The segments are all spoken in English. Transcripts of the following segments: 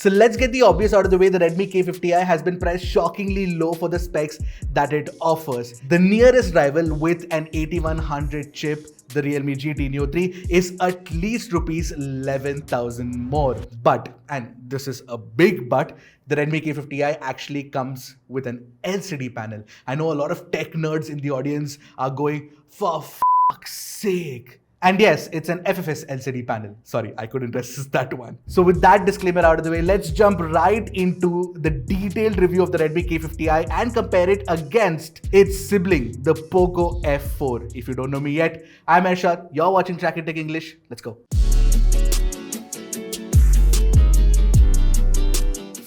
So let's get the obvious out of the way. The Redmi K50i has been priced shockingly low for the specs that it offers. The nearest rival with an 8100 chip, the Realme GT Neo 3, is at least rupees 11,000 more. But, and this is a big but, the Redmi K50i actually comes with an LCD panel. I know a lot of tech nerds in the audience are going, for fuck's sake. And yes, it's an FFS LCD panel. Sorry, I couldn't resist that one. So with that disclaimer out of the way, let's jump right into the detailed review of the Redmi K50i and compare it against its sibling, the Poco F4. If you don't know me yet, I'm Arshad. You're watching Trakin Tech English. Let's go.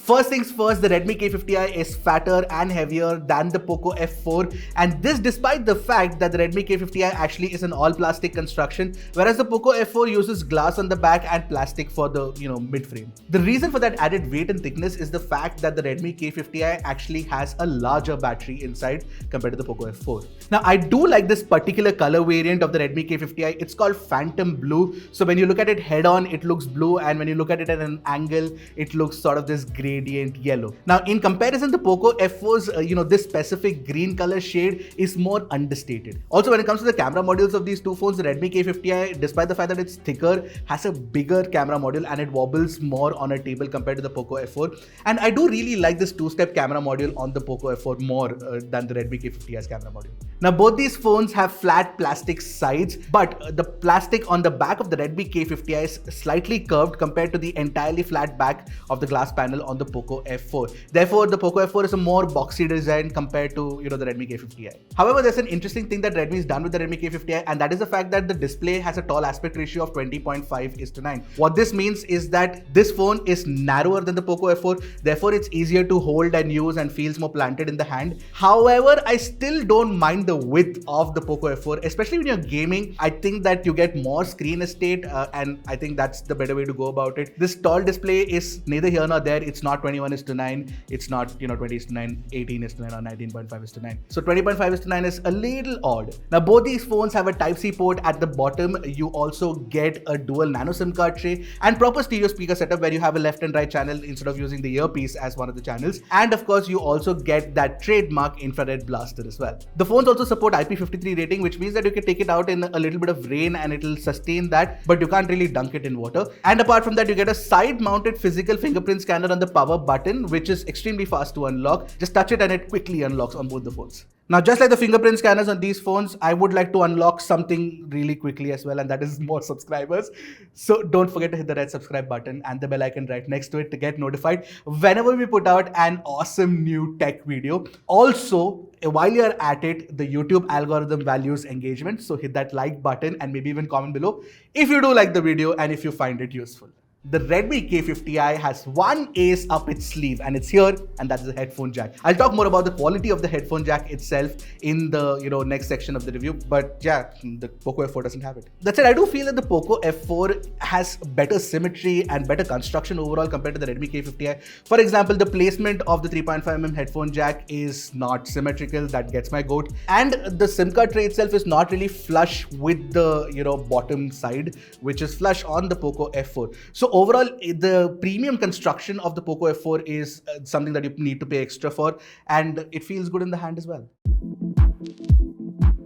First things first, the Redmi K50i is fatter and heavier than the Poco F4, and this despite the fact that the Redmi K50i actually is an all-plastic construction, whereas the Poco F4 uses glass on the back and plastic for the mid-frame. The reason for that added weight and thickness is the fact that the Redmi K50i actually has a larger battery inside compared to the Poco F4. Now, I do like this particular color variant of the Redmi K50i. It's called Phantom Blue. So when you look at it head-on, it looks blue, and when you look at it at an angle, it looks sort of this gradient yellow. Now, in comparison, the Poco F4's, this specific green color shade is more understated. Also, when it comes to the camera modules of these two phones, the Redmi K50i, despite the fact that it's thicker, has a bigger camera module and it wobbles more on a table compared to the Poco F4. And I do really like this two-step camera module on the Poco F4 more than the Redmi K50i's camera module. Now, both these phones have flat plastic sides, but the plastic on the back of the Redmi K50i is slightly curved compared to the entirely flat back of the glass panel on the Poco F4. Therefore, the Poco F4 is a more boxy design compared to the Redmi K50i. However, there's an interesting thing that Redmi has done with the Redmi K50i, and that is the fact that the display has a tall aspect ratio of 20.5:9. What this means is that this phone is narrower than the Poco F4, therefore it's easier to hold and use and feels more planted in the hand. However, I still don't mind the width of the Poco F4, especially when you're gaming. I think that you get more screen estate, and I think that's the better way to go about it. This tall display is neither here nor there. It's not 21:9, it's not 20:9, 18:9, or 19.5:9. So 20.5:9 is a little odd. Now, both these phones have a Type-C port at the bottom. You also get a dual nano SIM card tray and proper stereo speaker setup where you have a left and right channel instead of using the earpiece as one of the channels. And of course, you also get that trademark infrared blaster as well. The phones also support IP53 rating, which means that you can take it out in a little bit of rain and it'll sustain that, but you can't really dunk it in water. And apart from that, you get a side-mounted physical fingerprint scanner on the power button, which is extremely fast to unlock. Just touch it and it quickly unlocks on both the phones. Now, just like the fingerprint scanners on these phones, I would like to unlock something really quickly as well, and that is more subscribers. So don't forget to hit the red subscribe button and the bell icon right next to it to get notified whenever we put out an awesome new tech video. Also, while you're at it, the YouTube algorithm values engagement, so hit that like button and maybe even comment below if you do like the video and if you find it useful. The Redmi K50i has one ace up its sleeve, and it's here, and that's the headphone jack. I'll talk more about the quality of the headphone jack itself in the next section of the review, but yeah, the Poco F4 doesn't have it. That said, I do feel that the Poco F4 has better symmetry and better construction overall compared to the Redmi K50i. For example, the placement of the 3.5mm headphone jack is not symmetrical. That gets my goat. And the SIM card tray itself is not really flush with the bottom side, which is flush on the Poco F4. So overall, the premium construction of the Poco F4 is something that you need to pay extra for, and it feels good in the hand as well.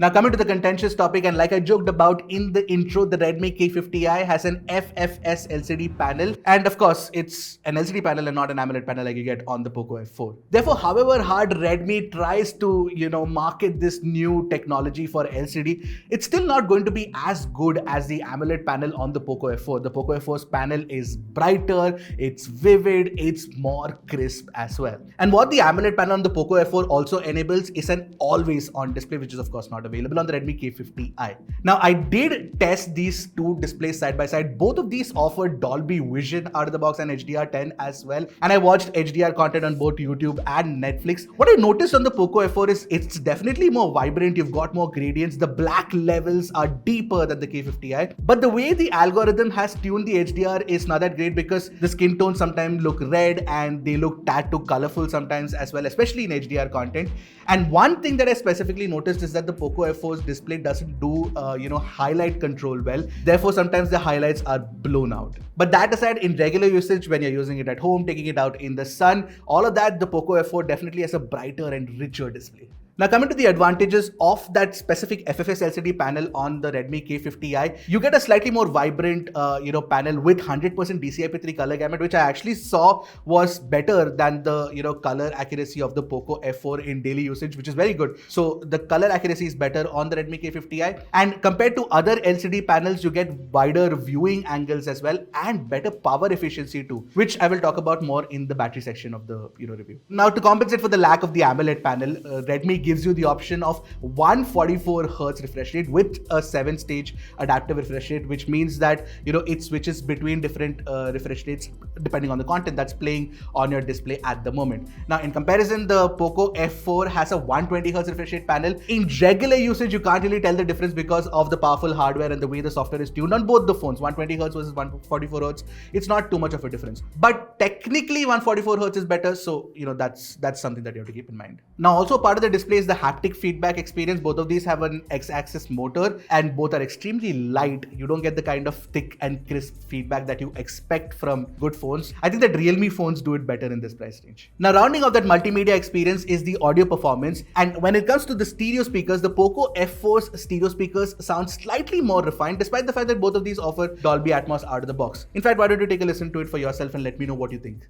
Now, coming to the contentious topic, and like I joked about in the intro, the Redmi K50i has an FFS LCD panel, and of course, it's an LCD panel and not an AMOLED panel like you get on the Poco F4. Therefore, however hard Redmi tries to, market this new technology for LCD, it's still not going to be as good as the AMOLED panel on the Poco F4. The Poco F4's panel is brighter, it's vivid, it's more crisp as well. And what the AMOLED panel on the Poco F4 also enables is an always-on display, which is of course not available on the Redmi K50i. Now, I did test these two displays side by side. Both of these offer Dolby Vision out of the box and HDR10 as well. And I watched HDR content on both YouTube and Netflix. What I noticed on the Poco F4 is it's definitely more vibrant. You've got more gradients. The black levels are deeper than the K50i. But the way the algorithm has tuned the HDR is not that great because the skin tones sometimes look red and they look tad too colorful sometimes as well, especially in HDR content. And one thing that I specifically noticed is that the Poco Poco F4's display doesn't do, highlight control well. Therefore, sometimes the highlights are blown out. But that aside, in regular usage, when you're using it at home, taking it out in the sun, all of that, the Poco F4 definitely has a brighter and richer display. Now coming to the advantages of that specific FFS LCD panel on the Redmi K50i, you get a slightly more vibrant, panel with 100% DCI-P3 color gamut, which I actually saw was better than the, color accuracy of the Poco F4 in daily usage, which is very good. So the color accuracy is better on the Redmi K50i, and compared to other LCD panels, you get wider viewing angles as well and better power efficiency too, which I will talk about more in the battery section of the review. Now to compensate for the lack of the AMOLED panel, Redmi gives you the option of 144Hz refresh rate with a 7-stage adaptive refresh rate, which means that it switches between different refresh rates depending on the content that's playing on your display at the moment. Now in comparison, the Poco F4 has a 120Hz refresh rate panel. In regular usage, you can't really tell the difference because of the powerful hardware and the way the software is tuned on both the phones. 120Hz versus 144Hz, it's not too much of a difference, but technically 144Hz is better, so that's something that you have to keep in mind. Now also part of the display is the haptic feedback experience. Both of these have an X-axis motor and both are extremely light. You don't get the kind of thick and crisp feedback that you expect from good phones. I think that Realme phones do it better in this price range. Now rounding off that multimedia experience is the audio performance, and when it comes to the stereo speakers, the Poco F4's stereo speakers sound slightly more refined despite the fact that both of these offer Dolby Atmos out of the box. In fact, why don't you take a listen to it for yourself and let me know what you think.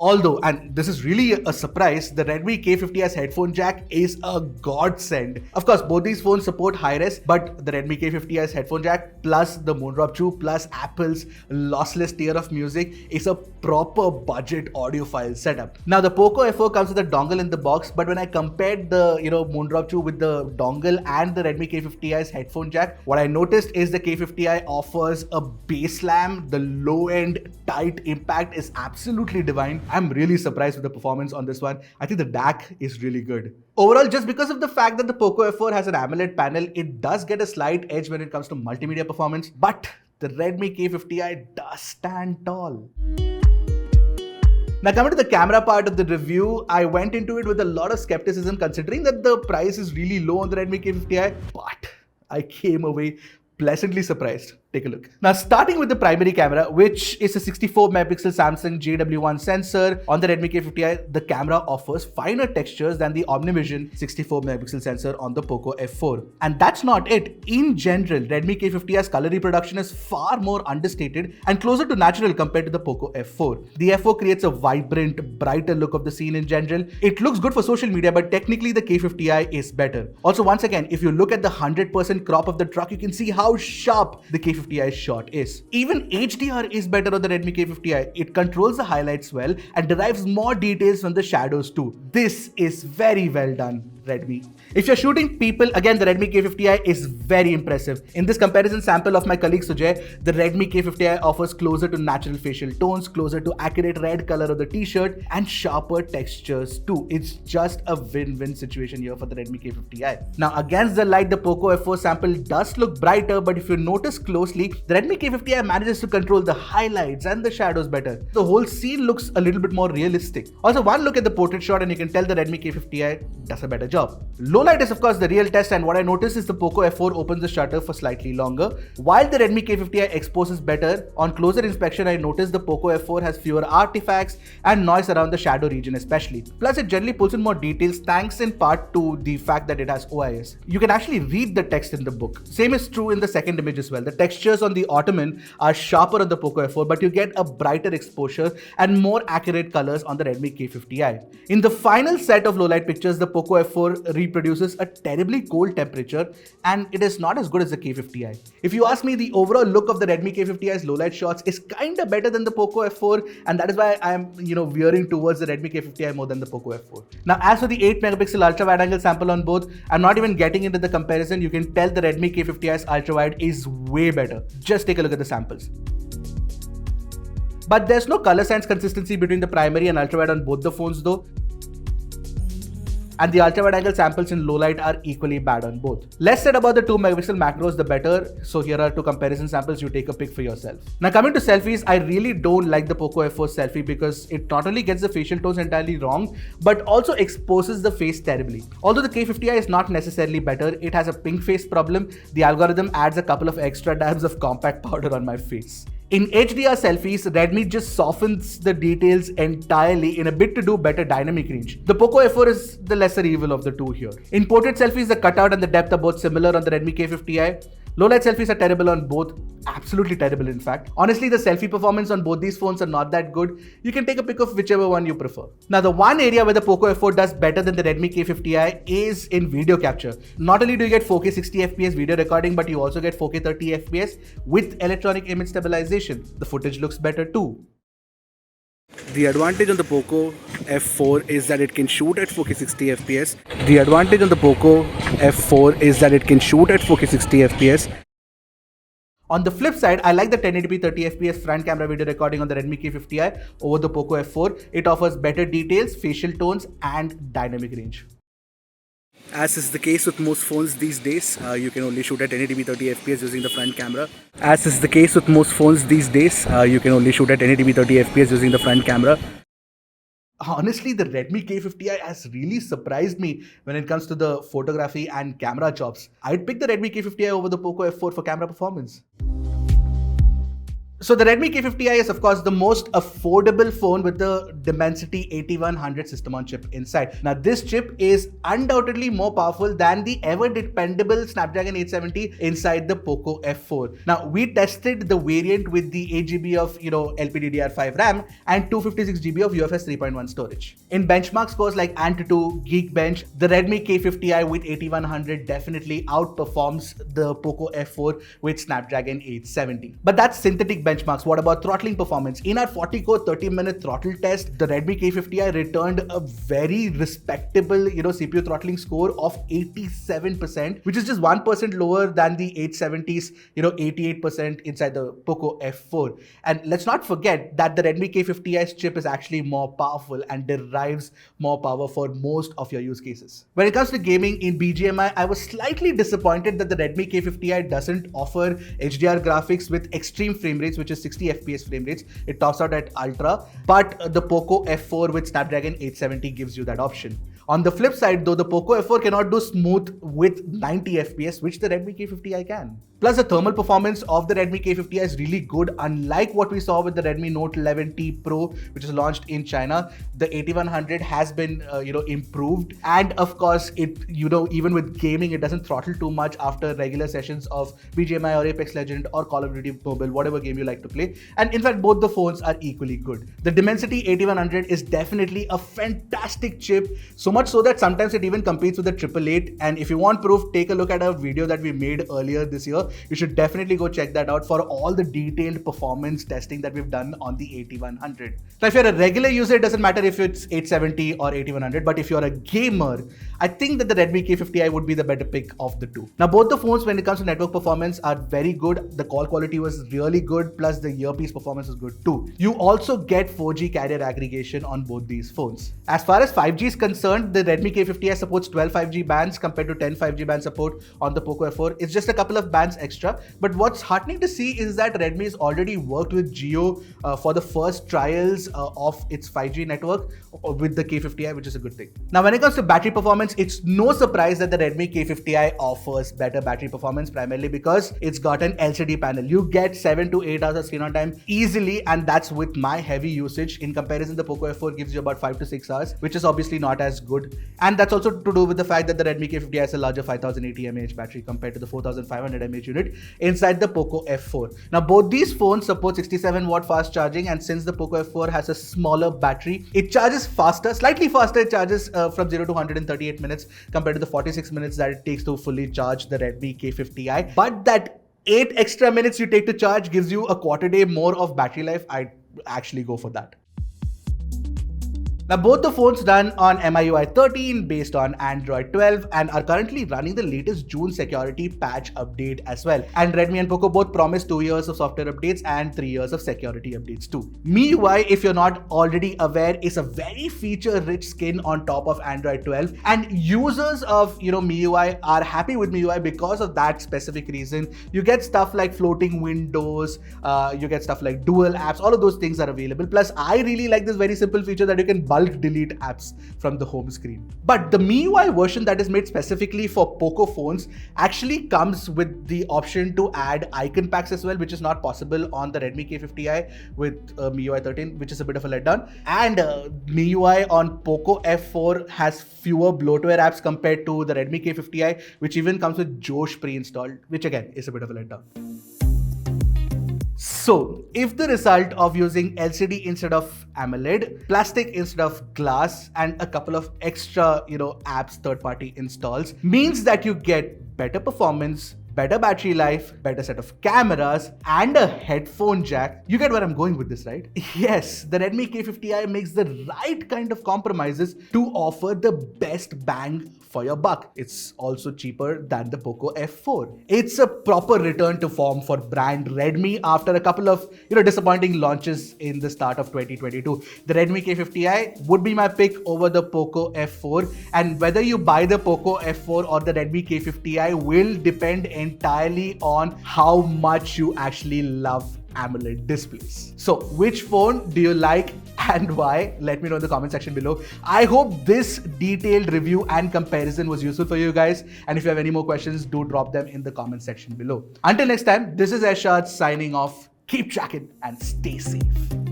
Although, and this is really a surprise, the Redmi K50i's headphone jack is a godsend. Of course, both these phones support high-res, but the Redmi K50i's headphone jack plus the Moondrop 2 plus Apple's lossless tier of music is a proper budget audiophile setup. Now, the Poco F4 comes with a dongle in the box, but when I compared the Moondrop 2 with the dongle and the Redmi K50i's headphone jack, what I noticed is the K50i offers a bass slam. The low-end tight impact is absolutely divine. I'm really surprised with the performance on this one. I think the DAC is really good. Overall, just because of the fact that the Poco F4 has an AMOLED panel, it does get a slight edge when it comes to multimedia performance, but the Redmi K50i does stand tall. Now coming to the camera part of the review, I went into it with a lot of skepticism considering that the price is really low on the Redmi K50i, but I came away pleasantly surprised. Take a look. Now starting with the primary camera, which is a 64 megapixel Samsung JW1 sensor on the Redmi K50i, the camera offers finer textures than the OmniVision 64 megapixel sensor on the Poco F4. And that's not it. In general, Redmi K50i's color reproduction is far more understated and closer to natural compared to the Poco F4. The F4 creates a vibrant, brighter look of the scene in general. It looks good for social media, but technically the K50i is better. Also, once again, if you look at the 100% crop of the truck, you can see how sharp the K50i shot is. Even HDR is better on the Redmi K50i. It controls the highlights well and derives more details from the shadows too. This is very well done, Redmi. If you're shooting people, again, the Redmi K50i is very impressive. In this comparison sample of my colleague Sujay, the Redmi K50i offers closer to natural facial tones, closer to accurate red color of the t-shirt, and sharper textures too. It's just a win-win situation here for the Redmi K50i. Now, against the light, the Poco F4 sample does look brighter, but if you notice closely, the Redmi K50i manages to control the highlights and the shadows better. The whole scene looks a little bit more realistic. Also, one look at the portrait shot and you can tell the Redmi K50i does a better job. Low light is of course the real test, and what I noticed is the Poco F4 opens the shutter for slightly longer, while the Redmi K50i exposes better. On closer inspection, I noticed the Poco F4 has fewer artifacts and noise around the shadow region especially. Plus, it generally pulls in more details thanks in part to the fact that it has OIS. You can actually read the text in the book. Same is true in the second image as well. The textures on the ottoman are sharper on the Poco F4, but you get a brighter exposure and more accurate colors on the Redmi K50i. In the final set of low light pictures, the Poco F4 reproduces a terribly cold temperature, and it is not as good as the K50i. If you ask me, the overall look of the Redmi K50i's low light shots is kinda better than the Poco F4, and that is why I am veering towards the Redmi K50i more than the Poco F4. Now, as for the 8 megapixel ultra wide angle sample on both, I'm not even getting into the comparison. You can tell the Redmi K50i's ultra wide is way better. Just take a look at the samples. But there's no color science consistency between the primary and ultra wide on both the phones though. and the ultra wide angle samples in low light are equally bad on both. Less said about the 2 megapixel macros, the better. So here are 2 comparison samples, you take a pick for yourself. Now coming to selfies, I really don't like the Poco F4 selfie because it not only gets the facial tones entirely wrong, but also exposes the face terribly. Although the K50i is not necessarily better, it has a pink face problem. The algorithm adds a couple of extra dabs of compact powder on my face. In HDR selfies, Redmi just softens the details entirely in a bid to do better dynamic range. The Poco F4 is the lesser evil of the two here. In portrait selfies, the cutout and the depth are both similar on the Redmi K50i. Low light selfies are terrible on both, absolutely terrible in fact. Honestly, the selfie performance on both these phones are not that good. You can take a pick of whichever one you prefer. Now the one area where the Poco F4 does better than the Redmi K50i is in video capture. Not only do you get 4K 60fps video recording, but you also get 4K 30fps with electronic image stabilization. The footage looks better too. The advantage on the Poco F4 is that it can shoot at 4K 60fps. The advantage on the Poco F4 is that it can shoot at 4K 60fps. On the flip side, I like the 1080p 30fps front camera video recording on the Redmi K50i over the Poco F4. It offers better details, facial tones, and dynamic range. As is the case with most phones these days, you can only shoot at 1080p 30fps using the front camera. As is the case with most phones these days, you can only shoot at 1080p 30fps using the front camera. Honestly, the Redmi K50i has really surprised me when it comes to the photography and camera chops. I'd pick the Redmi K50i over the Poco F4 for camera performance. So the Redmi K50i is of course the most affordable phone with the Dimensity 8100 system on chip inside. Now this chip is undoubtedly more powerful than the ever dependable Snapdragon 870 inside the Poco F4. Now we tested the variant with the 8GB of LPDDR5 RAM and 256GB of UFS 3.1 storage. In benchmark scores like Antutu, Geekbench, the Redmi K50i with 8100 definitely outperforms the Poco F4 with Snapdragon 870. But that's synthetic benchmarks. What about throttling performance? In our 40-core 30-minute throttle test, the Redmi K50i returned a very respectable CPU throttling score of 87%, which is just 1% lower than the 870's 88% inside the Poco F4. And let's not forget that the Redmi K50i's chip is actually more powerful and derives more power for most of your use cases. When it comes to gaming in BGMI, I was slightly disappointed that the Redmi K50i doesn't offer HDR graphics with extreme frame rates, which is 60 FPS frame rates. It tops out at Ultra, but the Poco F4 with Snapdragon 870 gives you that option. On the flip side though, the Poco F4 cannot do smooth with 90 FPS, which the Redmi K50i can. Plus the thermal performance of the Redmi K50i is really good, unlike what we saw with the Redmi Note 11T Pro, which is launched in China. The 8100 has been improved, and of course it even with gaming it doesn't throttle too much after regular sessions of BGMI or Apex Legend or Call of Duty Mobile, whatever game you like to play. And in fact both the phones are equally good. The Dimensity 8100 is definitely a fantastic chip, so much so that sometimes it even competes with the 888. And if you want proof, take a look at a video that we made earlier this year. You should definitely go check that out for all the detailed performance testing that we've done on the 8100. So if you're a regular user, it doesn't matter if it's 870 or 8100, but if you're a gamer, I think that the Redmi K50i would be the better pick of the two. Now both the phones, when it comes to network performance, are very good. The call quality was really good, plus the earpiece performance was good too. You also get 4G carrier aggregation on both these phones. As far as 5G is concerned, the Redmi K50i supports 12 5G bands compared to 10 5G band support on the Poco F4. It's just a couple of bands extra, but what's heartening to see is that Redmi has already worked with Jio for the first trials of its 5G network with the K50i, which is a good thing. Now when it comes to battery performance, it's no surprise that the Redmi K50i offers better battery performance, primarily because it's got an LCD panel. You get 7 to 8 hours of screen on time easily, and that's with my heavy usage. In comparison, the Poco F4 gives you about 5 to 6 hours, which is obviously not as good. And that's also to do with the fact that the Redmi K50i has a larger 5080 mAh battery compared to the 4500 mAh unit inside the Poco F4. Now both these phones support 67 watt fast charging, and since the Poco F4 has a smaller battery, it charges faster, slightly faster. It charges from 0 to 100 in 38 minutes compared to the 46 minutes that it takes to fully charge the Redmi K50i. But that 8 extra minutes you take to charge gives you a quarter day more of battery life. I'd actually go for that. Now, both the phones run on MIUI 13 based on Android 12 and are currently running the latest June security patch update as well. And Redmi and Poco both promise 2 years of software updates and 3 years of security updates too. MIUI, if you're not already aware, is a very feature-rich skin on top of Android 12, and users of MIUI are happy with MIUI because of that specific reason. You get stuff like floating windows, you get stuff like dual apps, all of those things are available. Plus, I really like this very simple feature that you can bulk delete apps from the home screen. But the MIUI version that is made specifically for Poco phones actually comes with the option to add icon packs as well, which is not possible on the Redmi K50i with MIUI 13, which is a bit of a letdown. And MIUI on Poco F4 has fewer bloatware apps compared to the Redmi K50i, which even comes with Josh pre-installed, which again is a bit of a letdown. So, if the result of using LCD instead of AMOLED, plastic instead of glass, and a couple of extra, apps, third-party installs means that you get better performance, better battery life, better set of cameras, and a headphone jack, you get where I'm going with this, right? Yes, the Redmi K50i makes the right kind of compromises to offer the best bang for your buck. It's also cheaper than the Poco F4. It's a proper return to form for brand Redmi after a couple of disappointing launches in the start of 2022. The Redmi K50i would be my pick over the Poco F4, and whether you buy the Poco F4 or the Redmi K50i will depend entirely on how much you actually love AMOLED displays. So, which phone do you like and why? Let me know in the comment section below. I hope this detailed review and comparison was useful for you guys. And if you have any more questions, do drop them in the comment section below. Until next time, this is Ershad signing off. Keep tracking and stay safe.